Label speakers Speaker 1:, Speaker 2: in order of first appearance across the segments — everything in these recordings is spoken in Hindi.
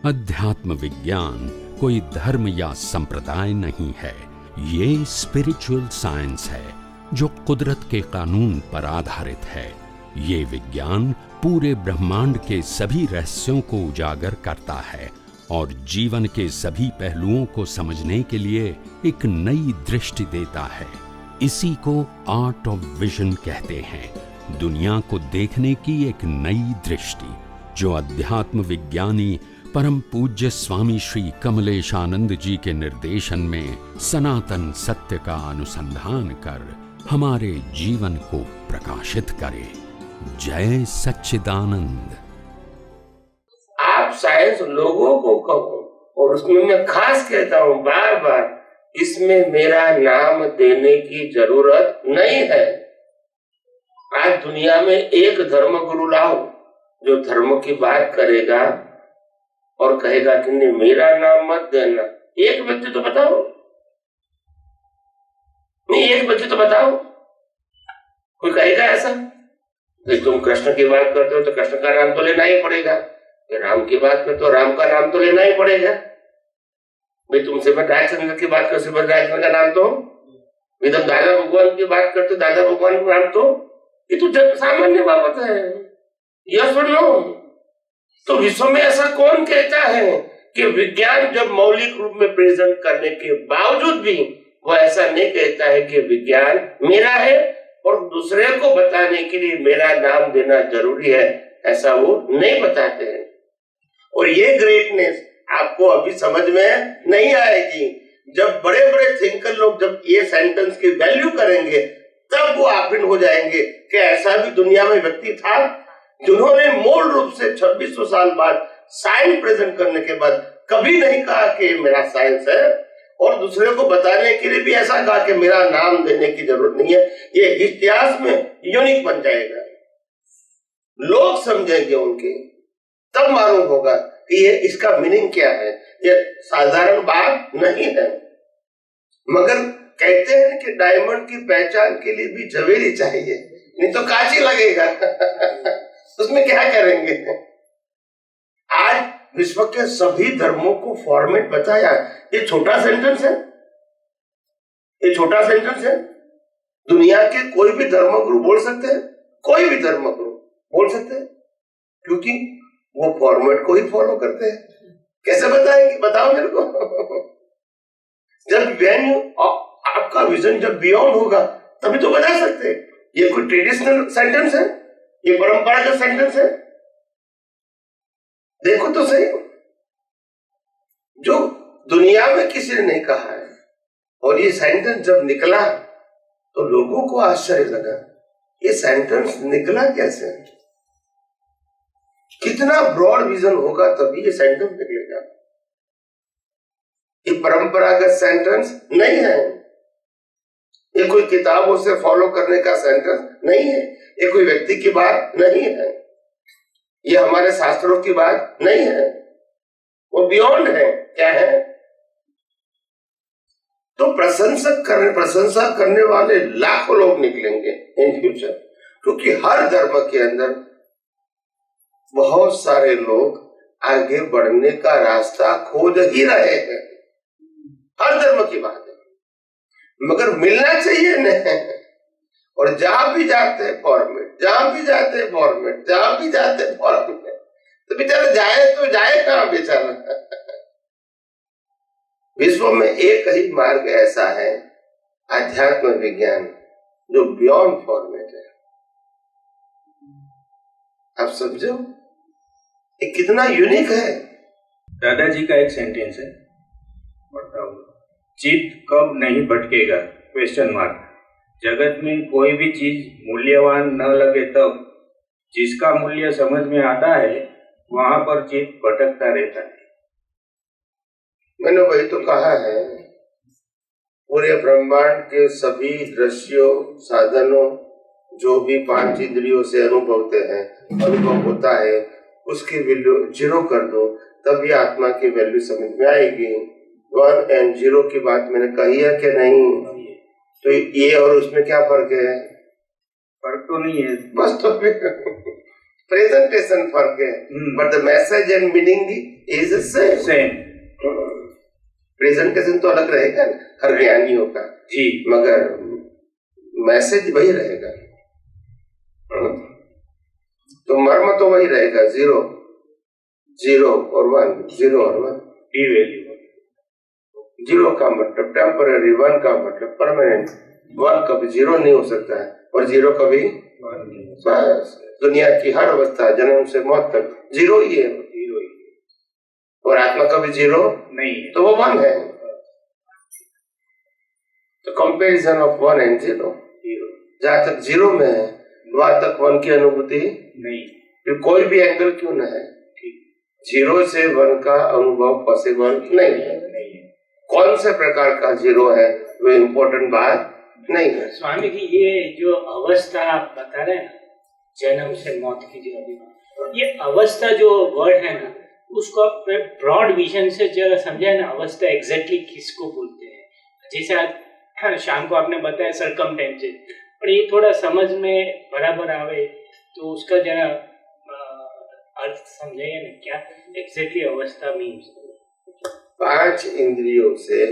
Speaker 1: अध्यात्म विज्ञान कोई धर्म या संप्रदाय नहीं है, ये स्पिरिचुअल साइंस है जो कुदरत के कानून पर आधारित है। ये विज्ञान पूरे ब्रह्मांड के सभी रहस्यों को उजागर करता है और जीवन के सभी पहलुओं को समझने के लिए एक नई दृष्टि देता है। इसी को आर्ट ऑफ विजन कहते हैं, दुनिया को देखने की एक नई दृष्टि, जो अध्यात्म विज्ञानी परम पूज्य स्वामी श्री कमलेशानंद जी के निर्देशन में सनातन सत्य का अनुसंधान कर हमारे जीवन को प्रकाशित करे। जय सच्चिदानंद।
Speaker 2: आप साइंस लोगों को कहो, और उसमें मैं खास कहता हूँ बार बार, इसमें मेरा नाम देने की जरूरत नहीं है। आज दुनिया में एक धर्म गुरु लाओ जो धर्म की बात करेगा और कहेगा कि नहीं मेरा नाम मत देना। एक व्यक्ति तो बताओ, नहीं एक व्यक्ति तो बताओ, कोई कहेगा ऐसा? तुम कृष्ण की बात करते हो तो कृष्ण का नाम तो लेना ही पड़ेगा, राम की बात में तो राम का नाम तो लेना ही पड़ेगा। भाई तुम श्रीमद राजचंद्र की बात करो, श्रीमद राजचंद्र का नाम तो, एकदम दादा भगवान की बात करते दादा भगवान का नाम तो, ये तो जब सामान्य बात है। यस और नो? तो विश्व में ऐसा कौन कहता है कि विज्ञान जब मौलिक रूप में प्रेजेंट करने के बावजूद भी वो ऐसा नहीं कहता है कि विज्ञान मेरा है और दूसरे को बताने के लिए मेरा नाम देना जरूरी है, ऐसा वो नहीं बताते हैं। और ये ग्रेटनेस आपको अभी समझ में नहीं आएगी। जब बड़े बड़े थिंकर लोग जब ये सेंटेंस की वैल्यू करेंगे तब वो आफिन हो जाएंगे कि ऐसा भी दुनिया में व्यक्ति था जिन्होंने मूल रूप से 2600 साल बाद साइंस प्रेजेंट करने के बाद कभी नहीं कहा कि मेरा साइंस है, और दूसरे को बताने के लिए भी ऐसा कहा कि मेरा नाम देने की जरूरत नहीं है। ये इतिहास में यूनिक बन जाएगा, लोग समझेंगे उनके, तब मालूम होगा कि ये इसका मीनिंग क्या है। ये साधारण बात नहीं है। मगर कहते हैं कि डायमंड की पहचान के लिए भी झवेरी चाहिए, नहीं तो कांची लगेगा। उसमें क्या करेंगे? आज विश्व के सभी धर्मों को फॉर्मेट बताया। ये छोटा सेंटेंस है, ये छोटा सेंटेंस है। दुनिया के कोई भी धर्मगुरु बोल सकते हैं, कोई भी धर्मगुरु बोल सकते हैं, क्योंकि वो फॉर्मेट को ही फॉलो करते हैं। कैसे बताएंगे? बताओ मेरे को। जब वेन्यू आपका विजन जब बियॉन्ड होगा तभी तो बता सकते हैं। ये कोई ट्रेडिशनल सेंटेंस है? ये परंपरागत सेंटेंस है? देखो तो सही, जो दुनिया में किसी ने नहीं कहा है, और ये सेंटेंस जब निकला तो लोगों को आश्चर्य लगा, ये सेंटेंस निकला कैसे? कितना ब्रॉड विजन होगा तभी ये सेंटेंस निकलेगा। ये परंपरागत सेंटेंस नहीं है, ये कोई किताबों से फॉलो करने का सेंटेंस नहीं है, ये कोई व्यक्ति की बात नहीं है, ये हमारे शास्त्रों की बात नहीं है, वो बियॉन्ड है। क्या है? तो प्रशंसा करने वाले लाखों लोग निकलेंगे इन फ्यूचर, क्योंकि हर धर्म के अंदर बहुत सारे लोग आगे बढ़ने का रास्ता खोज ही रहे हैं। हर धर्म की बात है, मगर मिलना चाहिए नहीं। और जहां भी जाते हैं फॉर्मेट, जहां भी जाते हैं फॉर्मेट, जहां भी जाते हैं फॉर्मेट, तो बेचारा जाए तो जाए कहां बेचारा। विश्व में एक ही मार्ग ऐसा है, आध्यात्म विज्ञान, जो बियॉन्ड फॉर्मेट है। आप समझो ये कितना यूनिक है।
Speaker 3: दादाजी का एक सेंटेंस है, बताओ, चित्त कब नहीं भटकेगा? Question mark. जगत में कोई भी चीज मूल्यवान न लगे तब, जिसका मूल्य समझ में आता है वहां पर चित्त भटकता रहता है।
Speaker 2: मैंने वही तो कहा है, पूरे ब्रह्मांड के सभी दृश्यों, साधनों, जो भी 5 इंद्रियों से अनुभव होता है, उसकी वैल्यू 0 कर दो, तब ये आत्मा की वैल्यू समझ में आएगी। 1 और 0 की बात मैंने कही है कि नहीं? तो ये और उसमें क्या फर्क है?
Speaker 3: फर्क तो नहीं है
Speaker 2: बस। तो प्रेजेंटेशन फर्क है, but the message and meaning is same. Presentation तो अलग रहेगा हर ज्ञानियों का
Speaker 3: जी,
Speaker 2: मगर मैसेज वही रहेगा। तो मर्म तो वही रहेगा, 0 0 और 1, 0 और 1।
Speaker 3: डी वैल्यू
Speaker 2: 0 का मतलब टेम्पररी, 1 का मतलब परमानेंट। 1 कभी 0 नहीं हो सकता है और 0 कभी, बस दुनिया की हर अवस्था जन्म से मौत तक 0 ही है, 0 ही। और आत्मा कभी 0
Speaker 3: नहीं है,
Speaker 2: तो वो 1 है। तो कंपैरिजन ऑफ 1 एंड 0, जहां तक 0 में है वहां तक 1 की अनुभूति
Speaker 3: नहीं,
Speaker 2: फिर कोई भी एंगल क्यों न है, 0 से 1 का अनुभव पॉसिबल नहीं है। कौन से प्रकार का 0 है वो इम्पोर्टेंट बात नहीं है।
Speaker 4: स्वामी जी, ये जो अवस्था आप बता रहे हैं ना, जन्म से मौत की जो अभी, ये अवस्था जो वर्ड है ना, उसको आप ब्रॉड विजन से जरा समझाए ना, अवस्था एग्जैक्टली किसको बोलते हैं। जैसे आज शाम को आपने बताया सरकमटेंसेस, पर ये थोड़ा समझ में बराबर आवे तो उसका जरा अर्थ समझाइए ना, क्या एग्जैक्टली अवस्था मीन्स।
Speaker 2: 5 इंद्रियों से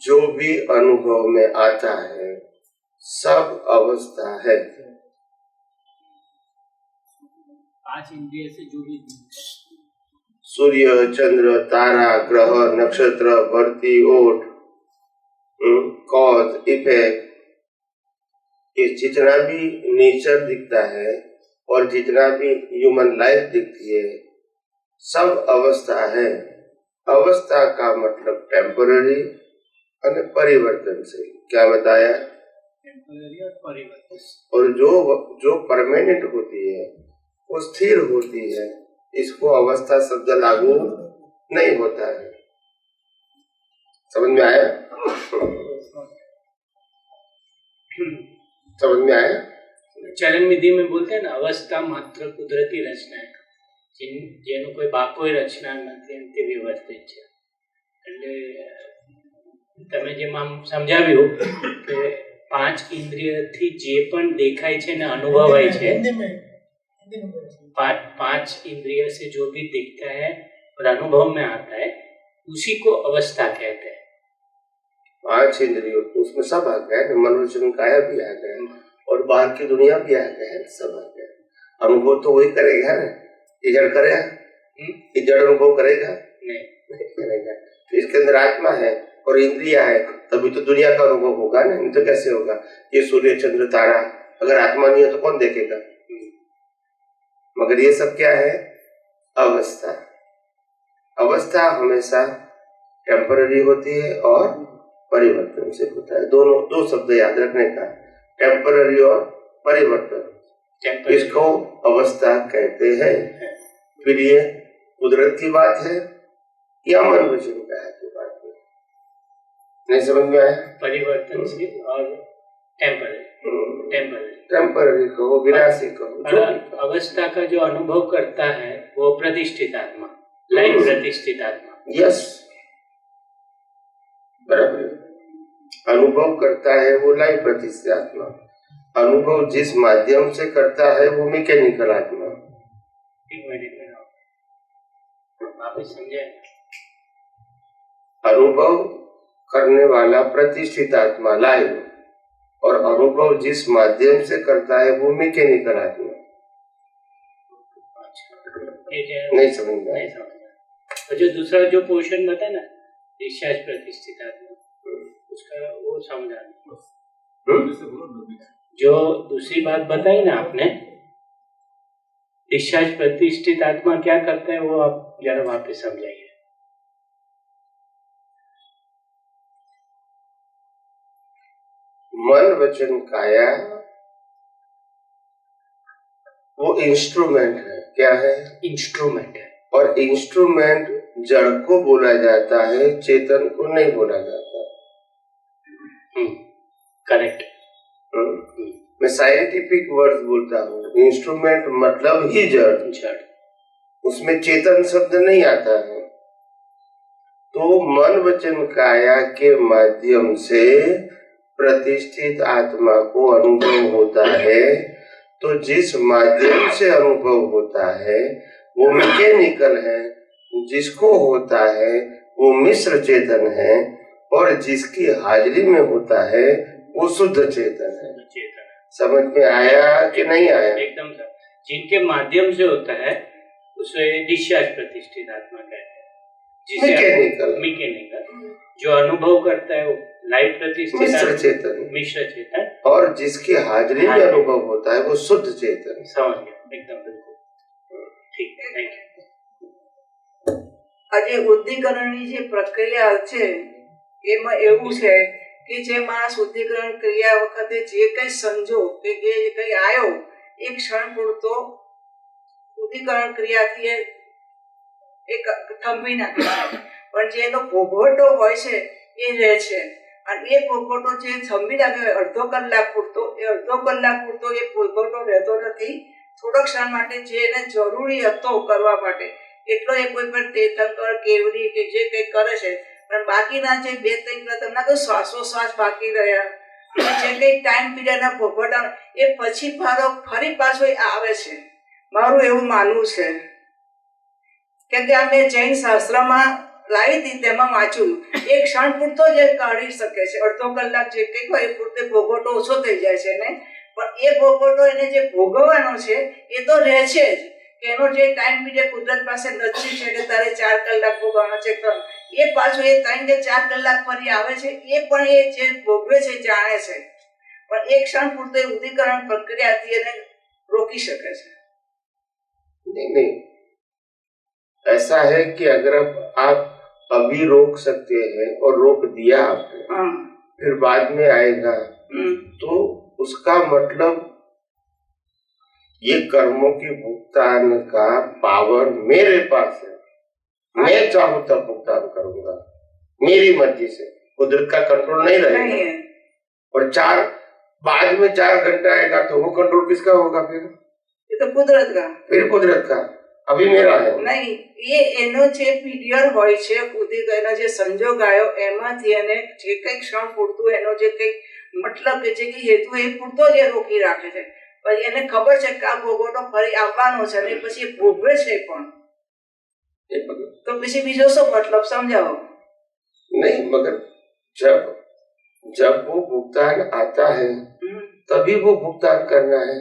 Speaker 2: जो भी अनुभव में आता है सब अवस्था है।
Speaker 4: 5 इंद्रिय से जो भी
Speaker 2: सूर्य, चंद्र, तारा, ग्रह, नक्षत्र, भरती, ओट, कॉज, इफेक्ट, ये जितना भी नेचर दिखता है और जितना भी ह्यूमन लाइफ दिखती है सब अवस्था है। अवस्था का मतलब टेम्पररी और परिवर्तनशील। क्या बताया?
Speaker 4: टेम्पररी और परिवर्तन।
Speaker 2: और जो परमानेंट होती है वो स्थिर होती है, इसको अवस्था शब्द लागू नहीं होता है। समझ में आया? समझ में आया?
Speaker 4: चरण विधि में बोलते हैं ना, अवस्था मात्र कुदरती रचना है, જેનું કોઈ બાપોય રચના નથી અને તે વ્યવસ્થિત છે। એટલે તમે જેમ આમ સમજાવ્યું કે 5 ઇન્દ્રિયથી જે પણ દેખાય છે ને અનુભવાય છે, 5 इंद्रिय से जो भी दिखता है और अनुभव में आता है उसी को अवस्था कहते हैं।
Speaker 2: 5 इंद्रियों उसमें सब आ गया, मनोरंजन काया भी आ गया और बाहर की दुनिया भी आ गया, सब आ गया। अनुभव तो वही करेगा ना, ये जड़ करेगा, ये जड़ अनुभव करेगा नहीं करेगा। तो इसके अंदर आत्मा है और इंद्रिया है, तभी तो दुनिया का अनुभव होगा ना, नहीं तो कैसे होगा? ये सूर्य, चंद्र, तारा अगर आत्मा नहीं है तो कौन देखेगा? मगर ये सब क्या है? अवस्था। अवस्था हमेशा टेम्पररी होती है और परिवर्तनशील होता है। दोनों 2 शब्द याद रखने का, टेम्पररी और परिवर्तन, इसको अवस्था कहते हैं। फिर ये कुदरत की बात है या मन वचन का है की बात है? नहीं समझ में आया?
Speaker 4: परिवर्तनशील और
Speaker 2: टेम्पररी कहो, विनाशी कहो,
Speaker 4: अवस्था का जो अनुभव करता है वो प्रतिष्ठित आत्मा, लाइव प्रतिष्ठित आत्मा।
Speaker 2: यस, बराबर। अनुभव करता है वो लाइव प्रतिष्ठित आत्मा। अनुभव जिस माध्यम से करता है वो मैकेनिकल आत्मा।
Speaker 4: आप समझे?
Speaker 2: अनुभव करने वाला प्रतिष्ठित आत्मा लाइव, और अनुभव जिस माध्यम से करता है वो मैकेनिकल आत्मा। नहीं समझ में आया?
Speaker 4: और जो दूसरा जो पोर्शन बताया ना, डिस्चार्ज प्रतिष्ठित आत्मा, उसका वो समझा। जो दूसरी बात बताई ना आपने, डिस्चार्ज प्रतिष्ठित आत्मा क्या करता है वो आप जरा वापस समझाइए।
Speaker 2: मन वचन काया वो इंस्ट्रूमेंट है। क्या है?
Speaker 4: इंस्ट्रूमेंट है।
Speaker 2: और इंस्ट्रूमेंट जड़ को बोला जाता है, चेतन को नहीं बोला जाता।
Speaker 4: करेक्ट।
Speaker 2: मैं साइंटिफिक वर्ड्स बोलता हूँ। इंस्ट्रूमेंट मतलब ही जड़, उसमें चेतन शब्द नहीं आता है। तो मन वचन काया के माध्यम से प्रतिष्ठित आत्मा को अनुभव होता है, तो जिस माध्यम से अनुभव होता है वो मैकेनिकल है, जिसको होता है वो मिश्र चेतन है, और जिसकी हाजिरी में होता है वो शुद्ध चेतन है। समझ में आया कि नहीं आया?
Speaker 4: एकदम सर। जिनके माध्यम से होता है उसे डिस्चार्ज प्रतिष्ठित आत्मा कहते हैं। मैकेनिकल जो अनुभव करता है वो लाइव प्रतिष्ठित
Speaker 2: मिश्र चेतन।
Speaker 4: मिश्र चेतन।
Speaker 2: और जिसकी हाजिरी में अनुभव होता है वो शुद्ध चेतन।
Speaker 4: समझ गया एकदम, बिल्कुल ठीक है, थैंक यू।
Speaker 5: આજે શુદ્ધિકરણની જે પ્રક્રિયા છે એમાં એવું છે કે જે માણસ શુદ્ધિકરણ ક્રિયા વખતે જે કઈ સમજો કે જે કઈ આવ્યો એક ક્ષણ પૂરતો શુદ્ધિકરણ ક્રિયાથી એક થંભી નાખે છે, પણ જે એનો ભોગવટો હોય છે એ રહે છે, અને એ ભોગવટો જે થંભી નાખે હોય અડધો કલાક પૂરતો એ ભોગવટો રહેતો નથી. થોડો ક્ષણ માટે જે એને જરૂરી હતો કરવા માટે એટલો એ કોઈ પણ તીર્થંકર કેવડી કે જે કંઈ કરે છે, પણ બાકીના જે 2-3 તમને તો શ્વાસોશ્વાસ બાકી રહ્યા, જે કંઈ ટાઈમ પીરિયડના ભોગવટા એ પછી ફરી પાછો આવે છે. મારું એવું માનવું છે. કેમ કે આ મેં જૈન શાસ્ત્રમાં લાવી હતી તેમાં વાંચ્યું એક ક્ષણ પૂરતો જે કાઢી શકે છે, અડધો કલાક જે કંઈક હોય એ પૂરતે ભોગવટો ઓછો થઈ જાય છે ને, પણ એ ભોગવટો એને જે ભોગવવાનો છે એ તો રહે છે જ. એનો જે ટાઈમ પીરિયડ કુદરત પાસે નક્કી છે કે તારે 4 કલાક ભોગવવાનો છે, એ પાછું એ 3 કે 4 કલાક ફરી આવે છે, એ પણ એ જે ભોગવે છે જાણે છે, પણ એક ક્ષણ પૂરતે ઉદ્દીકરણ પ્રક્રિયાથી એને રોકી શકે છે.
Speaker 2: नहीं, ऐसा है कि अगर आप अभी रोक सकते हैं और रोक दिया आपने, फिर बाद में आएगा, तो उसका मतलब ये कर्मों की भुगतान का पावर मेरे पास है। मैं चाहूं तब भुगतान करूंगा, मेरी मर्जी से, कुदरत का कंट्रोल नहीं रहेगा। और बाद में 4 घंटा आएगा तो वो कंट्रोल किसका होगा? फिर
Speaker 5: એ તો કુદરત કા.
Speaker 2: फिर कुदरत का, अभी मेरा है
Speaker 5: નહીં. એ એનો જે પીરિયડ હોય છે, કુદરત એનો જે સંજોગ આવ્યો એમાંથી એને જે કંઈ ક્ષણ પૂરતું એનો જે કંઈ મતલબ કે જે કંઈ હેતુ એ પૂરતો જ એ રોકી રાખે છે. પછી એને ખબર છે કે આ ભોગવટો ફરી આવવાનો છે અને પછી એ ભોગવે છે પણ, તો પછી બીજો શું મતલબ સમજાવો?
Speaker 2: नहीं, मगर जब वो भुगतान आता है तभी वो भुगतान करना है,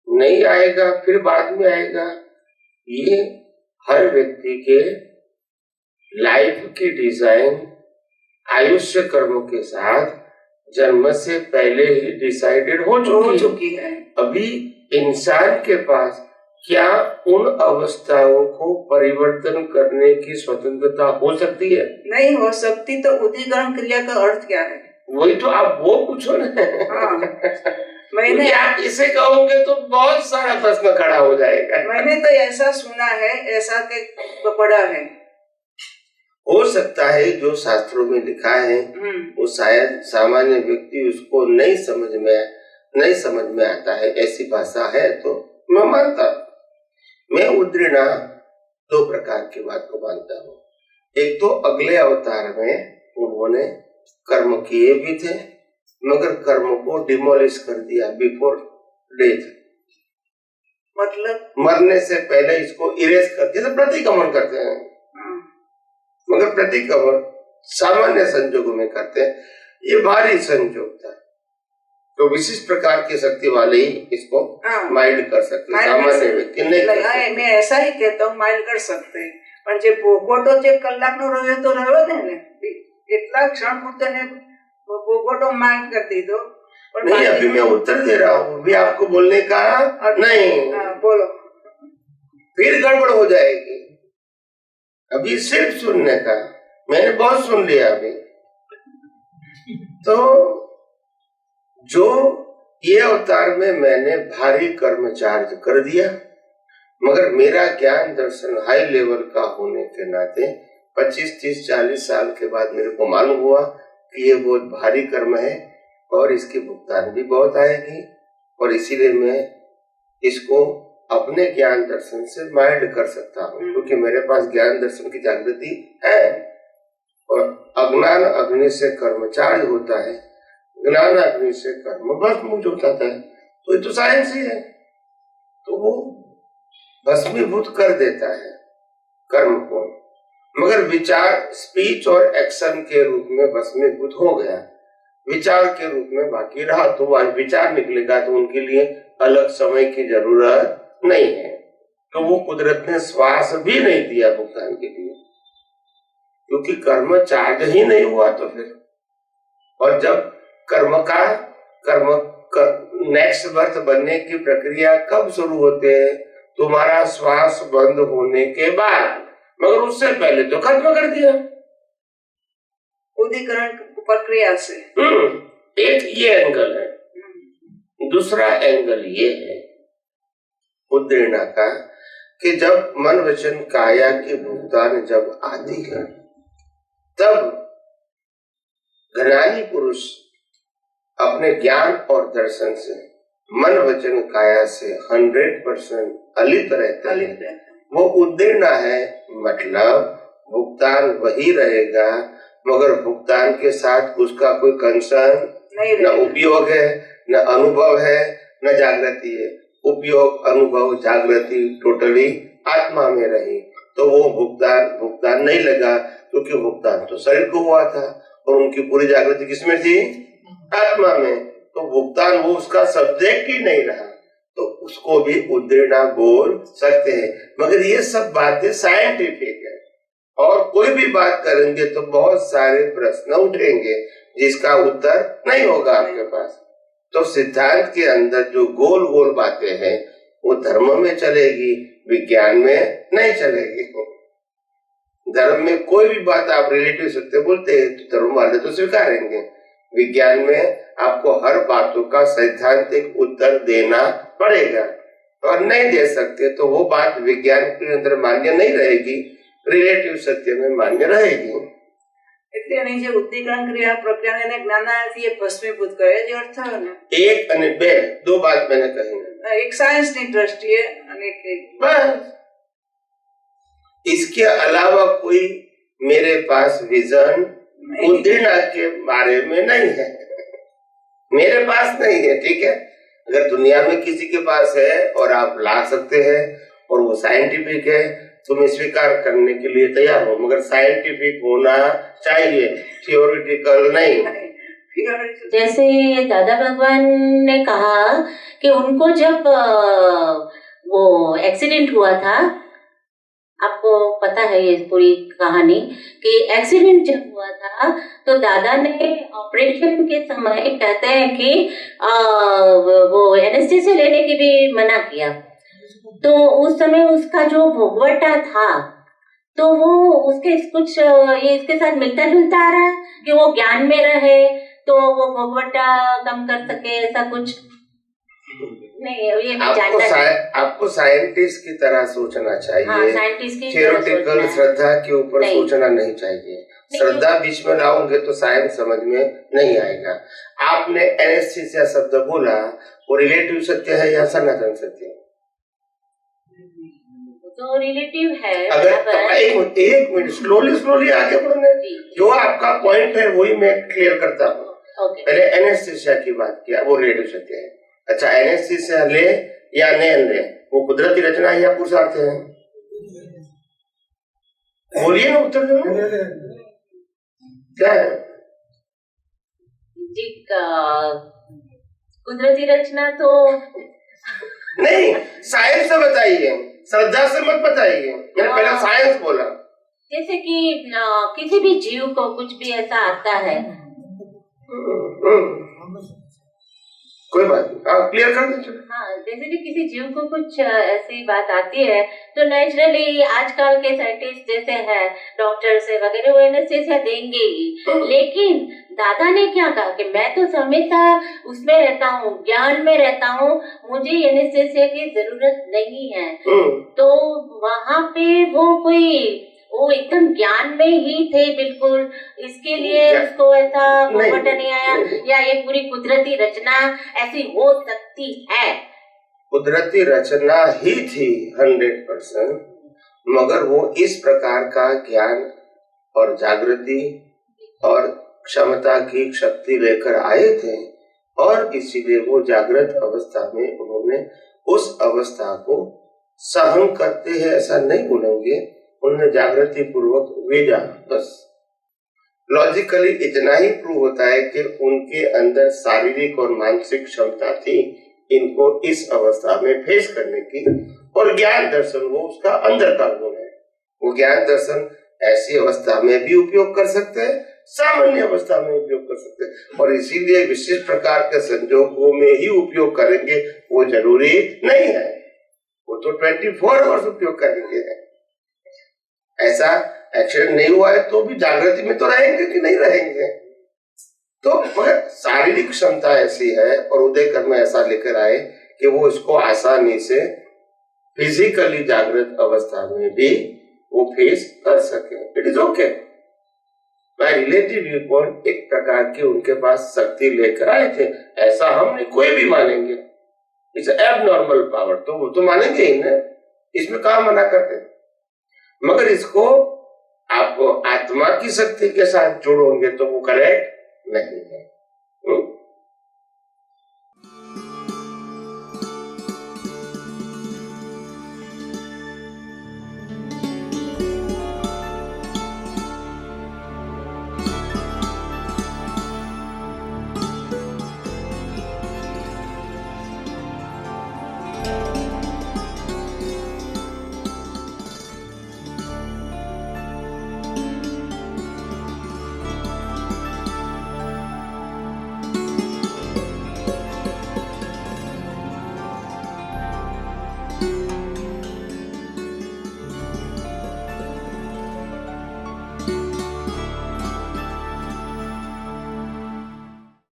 Speaker 2: नहीं आएगा फिर बाद में आएगा। ये हर व्यक्ति के लाइफ की डिजाइन आयुष्य कर्मों के साथ जन्म से पहले ही डिसाइडेड हो चुकी है। अभी इंसान के पास क्या उन अवस्थाओं को परिवर्तन करने की स्वतंत्रता हो सकती है?
Speaker 5: नहीं हो सकती। तो उद्दीकरण क्रिया का अर्थ क्या है?
Speaker 2: वही तो आप वो पूछो ना।
Speaker 5: हाँ। मैंने
Speaker 2: आप इसे कहोगे तो बहुत सारा प्रश्न खड़ा हो जाएगा।
Speaker 5: मैंने तो ऐसा सुना है, ऐसा पढ़ा है।
Speaker 2: हो सकता है जो शास्त्रों में लिखा है वो शायद सामान्य व्यक्ति उसको नहीं समझ में आता है, ऐसी भाषा है तो मैं मानता। मैं उद्दीर्णा 2 प्रकार की बात को मानता हूँ। एक तो अगले अवतार में उन्होंने कर्म किए भी थे, मगर कर्म को डिमोलिश कर दिया बिफोर डेथ,
Speaker 5: मतलब
Speaker 2: मरने से पहले इसको इरेज कर दिया। प्रतिक्रमण करते हैं, मगर प्रतिक्रमण सामान्य संजोगों में करते हैं, ये भारी संजोग था तो विशिष्ट प्रकार की शक्ति वाले ही इसको माइल्ड कर सकते हैं, सामान्य व्यक्ति नहीं कर सकते।
Speaker 5: मैं ऐसा ही कहता हूँ, माइल्ड कर सकते हैं, પણ જે ભોગવટો જે કલાકનો રહ્યો તો રહ્યો ને એટલા ક્ષણ પૂરતે ભોગવટો માઇલ્ડ કરી દીધો।
Speaker 2: नहीं, अभी मैं उत्तर दे रहा हूँ, अभी आपको बोलने का नहीं।
Speaker 5: बोलो,
Speaker 2: फिर गड़बड़ हो जाएगी। अभी सिर्फ सुनने का, मैंने बहुत सुन लिया अभी। तो जो ये अवतार में मैंने भारी कर्म चार्ज कर दिया, मगर मेरा ज्ञान दर्शन हाई लेवल का होने के नाते 25, 30, 40 साल के बाद मेरे को मालूम हुआ कि ये बहुत भारी कर्म है और इसकी भुगतान भी बहुत आएगी, और इसीलिए मैं इसको अपने ज्ञान दर्शन से माइल्ड कर सकता हूँ, क्योंकि मेरे पास ज्ञान दर्शन की जागृति है। और अज्ञान अग्नि से कर्म चार्ज होता है, ज्ञान अग्नि से कर्म भस्म हो जाता है। तो ये तो साइंस ही है। तो वो भस्मीभूत कर देता है कर्म को, मगर विचार स्पीच और एक्शन के रूप में भस्मीभूत हो गया, विचार के रूप में बाकी रहा, तो वह विचार निकलेगा तो उनके लिए अलग समय की जरूरत नहीं है। तो वो कुदरत ने श्वास भी नहीं दिया भुगतान के लिए, क्योंकि कर्म चार्ज ही नहीं हुआ। तो फिर और जब कर्म नेक्स्ट बर्थ बनने की प्रक्रिया कब शुरू होते हैं? तुम्हारा श्वास बंद होने के बाद, मगर उससे पहले तो खत्म कर दिया
Speaker 5: उदिकरण प्रक्रिया से।
Speaker 2: एक ये एंगल है। दूसरा एंगल ये है उद्दीर्णा का कि जब मन वचन काया की भुगतान जब आती है, तब ज्ञानी पुरुष अपने ज्ञान और दर्शन से मन वचन काया से 100% अलिप्त रहता है। वो उद्दीर्णा है, मतलब भुगतान वही रहेगा, मगर भुगतान के साथ उसका कोई कंसर्न न उपयोग है, न अनुभव है, न जागृति है। उपयोग, अनुभव, जागृति टोटली आत्मा में रही, तो वो भुगतान नहीं लगा, क्योंकि भुगतान तो शरीर को हुआ था और उनकी पूरी जागृति किसमें थी? आत्मा में। तो भुगतान वो उसका सब्जेक्ट ही नहीं रहा, तो उसको भी उद्दीर्णा बोल सकते हैं। मगर ये सब बातें साइंटिफिक है, और कोई भी बात करेंगे तो बहुत सारे प्रश्न उठेंगे जिसका उत्तर नहीं होगा आपके पास। तो सिद्धांत के अंदर जो गोल गोल बातें हैं वो धर्म में चलेगी, विज्ञान में नहीं चलेगी। धर्म में कोई भी बात आप रिलेटिव सत्य बोलते हैं तो धर्म वाले तो स्वीकारेंगे, विज्ञान में आपको हर बातों का सैद्धांतिक उत्तर देना पड़ेगा, और नहीं दे सकते तो वो बात विज्ञान के अंदर मान्य नहीं रहेगी, रिलेटिव सत्य में मान्य रहेगी।
Speaker 5: એટલે એની જે ઉદ્દીકરણ ક્રિયા પ્રક્રિયાને જ્ઞાનાર્થી એ ભસ્મીભૂત કરે જે અર્થ થયો ને
Speaker 2: एक અને બે, दो बात मैंने कही ना,
Speaker 5: એક સાયન્સની દ્રષ્ટિએ અને એક
Speaker 2: बस। इसके अलावा कोई मेरे पास विजन उद्दीर्णा के बारे में नहीं है, मेरे पास नहीं है, ठीक है। अगर दुनिया में किसी के पास है और आप ला सकते हैं और वो साइंटिफिक है तो मैं स्वीकार करने के लिए तैयार हूँ, मगर साइंटिफिक होना चाहिए, थियोरिटिकल नहीं।
Speaker 6: जैसे दादा भगवान ने कहा कि उनको जब वो एक्सीडेंट हुआ था, आपको पता है ये पूरी कहानी, कि एक्सीडेंट जब हुआ था तो दादा ने ऑपरेशन के समय कहते हैं कि वो एनेस्थीसिया लेने की भी मना किया। तो उस समय उसका जो भोगवटा था तो वो उसके कुछ ये इसके साथ मिलता जुलता आ रहा है कि वो ज्ञान में रहे तो वो भोगवटा कम कर सके, ऐसा कुछ नहीं। ये
Speaker 2: आपको साइंटिस्ट की तरह सोचना चाहिए।
Speaker 6: हाँ, साइंटिस्ट की
Speaker 2: थियोरिटिकल श्रद्धा के ऊपर सोचना नहीं चाहिए। श्रद्धा बीच में लाओगे तो साइंस समझ में नहीं आएगा। आपने एनेस्थीसिया शब्द बोला, वो रिलेटिव सत्य है या सनातन सत्य है?
Speaker 6: तो रिलेटिव है।
Speaker 2: अगर एक मिनट स्लोली आगे बढ़ने, जो आपका पॉइंट है वही मैं क्लियर करता हूँ। पहले एनेस्थीसिया की बात किया, वो रिलेटिव सत्य है। अच्छा, एनेस्थीसिया ले या नहीं ले, वो कुदरती रचना है या पुरुषार्थ है? बोलिए ना, उत्तर दो। क्या है?
Speaker 6: जी, कुदरती रचना तो
Speaker 2: नहीं, साइंस से बताइए, श्रद्धा से मत बताइए। मैंने पहले साइंस बोला।
Speaker 6: जैसे कि किसी भी जीव को कुछ भी ऐसा आता है,
Speaker 2: कोई बात नहीं, आप क्लियर कर दीजिए।
Speaker 6: हाँ, जैसे कि किसी जीव को कुछ ऐसी बात आती है तो नेचुरली आजकल के साइंटिस्ट जैसे हैं, डॉक्टर्स वगैरह, वो एनेस्थीसिया देंगे ही। लेकिन दादा ने क्या कहा कि मैं तो हमेशा उसमें रहता हूँ, ज्ञान में रहता हूँ, मुझे एनेस्थीसिया की जरूरत नहीं है। तो वहाँ पे वो एकदम ज्ञान में ही थे बिल्कुल, इसके लिए उसको ऐसा भोगवटा नहीं आया, या ये पूरी कुदरती रचना ऐसी हो सकती है?
Speaker 2: कुदरती रचना ही थी 100%, मगर वो इस प्रकार का ज्ञान और जागृति और क्षमता की शक्ति लेकर आए थे, और इसीलिए वो जागृत अवस्था में उन्होंने उस अवस्था को सहन करते हैं ऐसा नहीं बोलेंगे, उन्होंने जागृति पूर्वक वेदा। बस लॉजिकली इतना ही प्रूव होता है कि उनके अंदर शारीरिक और मानसिक क्षमता थी इनको इस अवस्था में फेस करने की, और ज्ञान दर्शन वो उसका अंदर का गुण है। वो ज्ञान दर्शन ऐसी अवस्था में भी उपयोग कर सकते हैं, सामान्य अवस्था में उपयोग कर सकते हैं, और इसीलिए विशिष्ट प्रकार के संजोगों में ही उपयोग करेंगे वो जरूरी नहीं है। वो तो 24 आवर्स उपयोग करेंगे। ऐसा एक्सीडेंट नहीं हुआ है तो भी जागृति में तो रहेंगे कि नहीं रहेंगे। तो शारीरिक क्षमता ऐसी है और उदयकर में ऐसा लेकर आए कि वो इसको आसानी से फिजिकली जागृत अवस्था में भी वो फेस कर सके। It is okay. By relative view point एक प्रकार की उनके पास शक्ति लेकर आए थे, ऐसा हम नहीं कोई भी मानेंगे। इट्स एबनॉर्मल पावर, तो वो तो मानेंगे ही ना, इसमें कहाँ मना करते। मगर इसको आप आत्मा की शक्ति के साथ जोड़ोगे तो वो करेक्ट नहीं है।